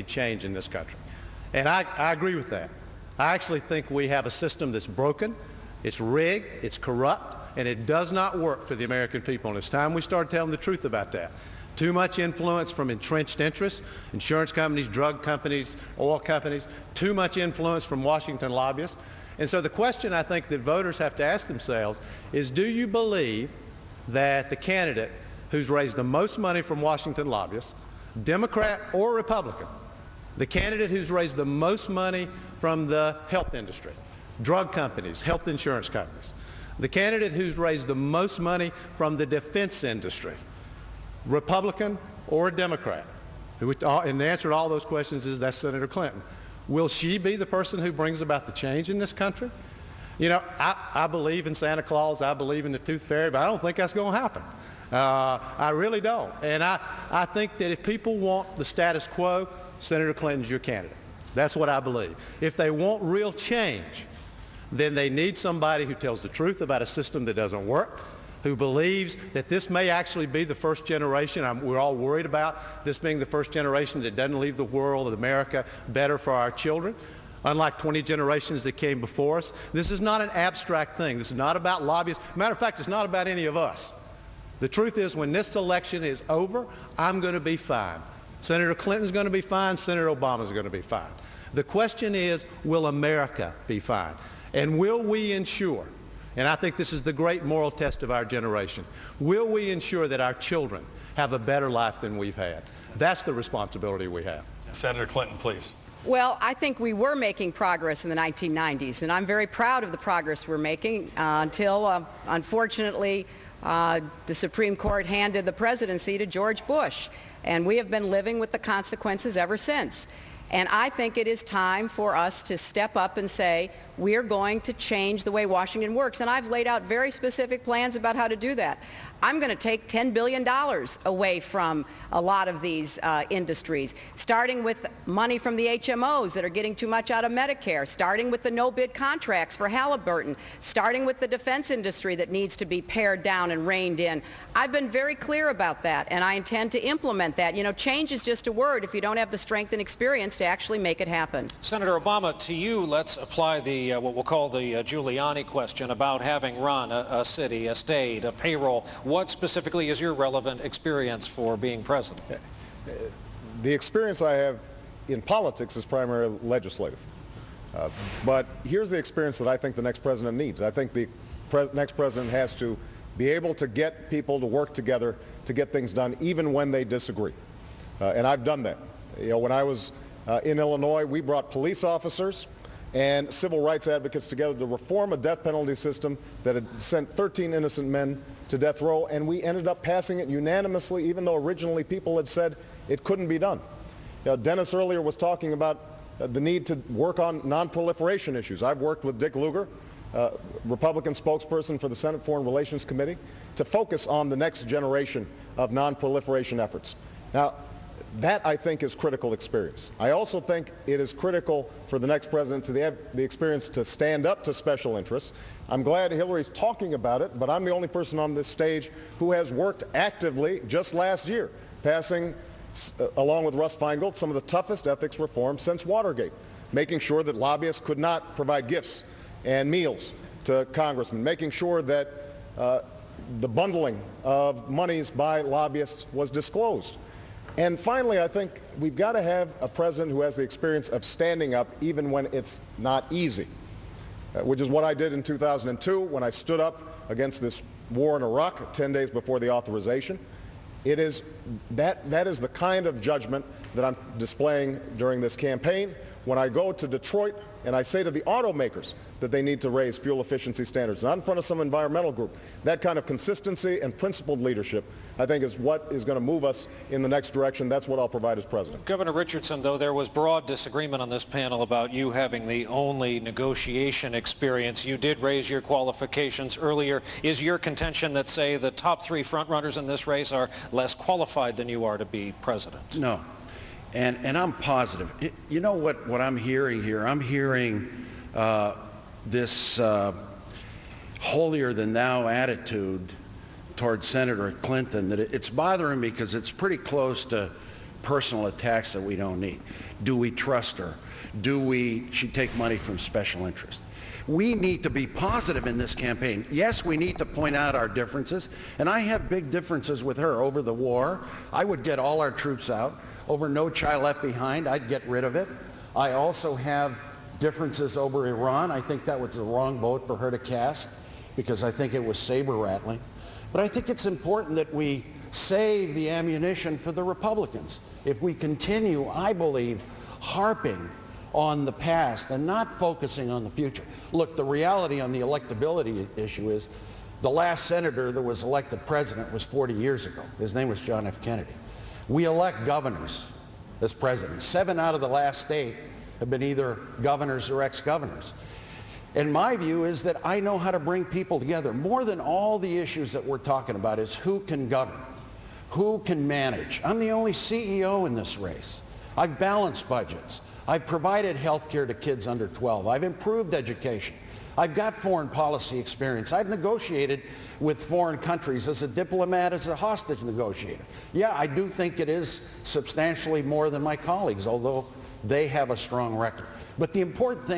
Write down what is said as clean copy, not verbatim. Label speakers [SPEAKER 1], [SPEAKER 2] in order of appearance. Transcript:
[SPEAKER 1] change in this country. And I agree with that. I actually think we have a system that's broken, it's rigged, it's corrupt, and it does not work for the American people. And it's time we start telling the truth about that. Too much influence from entrenched interests, insurance companies, drug companies, oil companies, too much influence from Washington lobbyists. And so the question I think that voters have to ask themselves is, do you believe that the candidate who's raised the most money from Washington lobbyists, Democrat or Republican, the candidate who's raised the most money from the health industry, drug companies, health insurance companies, the candidate who's raised the most money from the defense industry, Republican or Democrat, and the answer to all those questions is that's Senator Clinton. Will she be the person who brings about the change in this country? You know, I believe in Santa Claus, I believe in the tooth fairy, but I don't think that's going to happen. I really don't. And I think that if people want the status quo, Senator Clinton's your candidate. That's what I believe. If they want real change, then they need somebody who tells the truth about a system that doesn't work, who believes that this may actually be the first generation. We're all worried about this being the first generation that doesn't leave the world of America better for our children. Unlike 20 generations that came before us, this is not an abstract thing. This is not about lobbyists. Matter of fact, it's not about any of us. The truth is, when this election is over, I'm going to be fine. Senator Clinton's going to be fine. Senator Obama's going to be fine. The question is, will America be fine? And will we ensure, and I think this is the great moral test of our generation, will we ensure that our children have a better life than we've had? That's the responsibility we have.
[SPEAKER 2] Senator Clinton, please.
[SPEAKER 3] Well, I think we were making progress in the 1990s, and I'm very proud of the progress we're making until, unfortunately, the Supreme Court handed the presidency to George Bush, and we have been living with the consequences ever since. And I think it is time for us to step up and say, we're going to change the way Washington works. And I've laid out very specific plans about how to do that. I'm going to take $10 billion away from a lot of these industries, starting with money from the HMOs that are getting too much out of Medicare, starting with the no-bid contracts for Halliburton, starting with the defense industry that needs to be pared down and reined in. I've been very clear about that, and I intend to implement that. You know, change is just a word if you don't have the strength and experience to actually make it happen.
[SPEAKER 4] Senator Obama, to you, let's apply the what we'll call the Giuliani question about having run a city, a state, a payroll. What specifically is your relevant experience for being president?
[SPEAKER 5] The experience I have in politics is primarily legislative. But here's the experience that I think the next president needs. I think the next president has to be able to get people to work together to get things done, even when they disagree. And I've done that. You know, when I was in Illinois, we brought police officers and civil rights advocates together to reform a death penalty system that had sent 13 innocent men to death row, and we ended up passing it unanimously, even though originally people had said it couldn't be done. You know, Dennis earlier was talking about the need to work on non-proliferation issues. I've worked with Dick Lugar, Republican spokesperson for the Senate Foreign Relations Committee, to focus on the next generation of non-proliferation efforts. Now, that, I think, is critical experience. I also think it is critical for the next president to have the experience to stand up to special interests. I'm glad Hillary's talking about it, but I'm the only person on this stage who has worked actively just last year, passing, along with Russ Feingold, some of the toughest ethics reforms since Watergate, making sure that lobbyists could not provide gifts and meals to congressmen, making sure that the bundling of monies by lobbyists was disclosed. And finally, I think we've got to have a president who has the experience of standing up even when it's not easy, which is what I did in 2002 when I stood up against this war in Iraq 10 days before the authorization. It is that is the kind of judgment that I'm displaying during this campaign. When I go to Detroit and I say to the automakers that they need to raise fuel efficiency standards, not in front of some environmental group, that kind of consistency and principled leadership, I think, is what is going to move us in the next direction. That's what I'll provide as president.
[SPEAKER 4] Governor Richardson, though, there was broad disagreement on this panel about you having the only negotiation experience. You did raise your qualifications earlier. Is your contention that, say, the top three frontrunners in this race are less qualified than you are to be president?
[SPEAKER 6] No. And I'm positive. You know what I'm hearing here? I'm hearing this holier-than-thou attitude towards Senator Clinton, that it's bothering me because it's pretty close to personal attacks that we don't need? Do we trust her? Do she take money from special interests? We need to be positive in this campaign. Yes, we need to point out our differences, and I have big differences with her. Over the war, I would get all our troops out. Over No Child Left Behind, I'd get rid of it. I also have differences over Iran. I think that was the wrong vote for her to cast because I think it was saber-rattling. But I think it's important that we save the ammunition for the Republicans. If we continue, I believe, harping on the past and not focusing on the future. Look, the reality on the electability issue is the last senator that was elected president was 40 years ago. His name was John F. Kennedy. We elect governors as presidents. 7 out of the last 8 have been either governors or ex-governors. And my view is that I know how to bring people together. More than all the issues that we're talking about is who can govern, who can manage. I'm the only CEO in this race. I've balanced budgets. I've provided health care to kids under 12. I've improved education. I've got foreign policy experience. I've negotiated with foreign countries as a diplomat, as a hostage negotiator. Yeah, I do think it is substantially more than my colleagues, although they have a strong record. But the important thing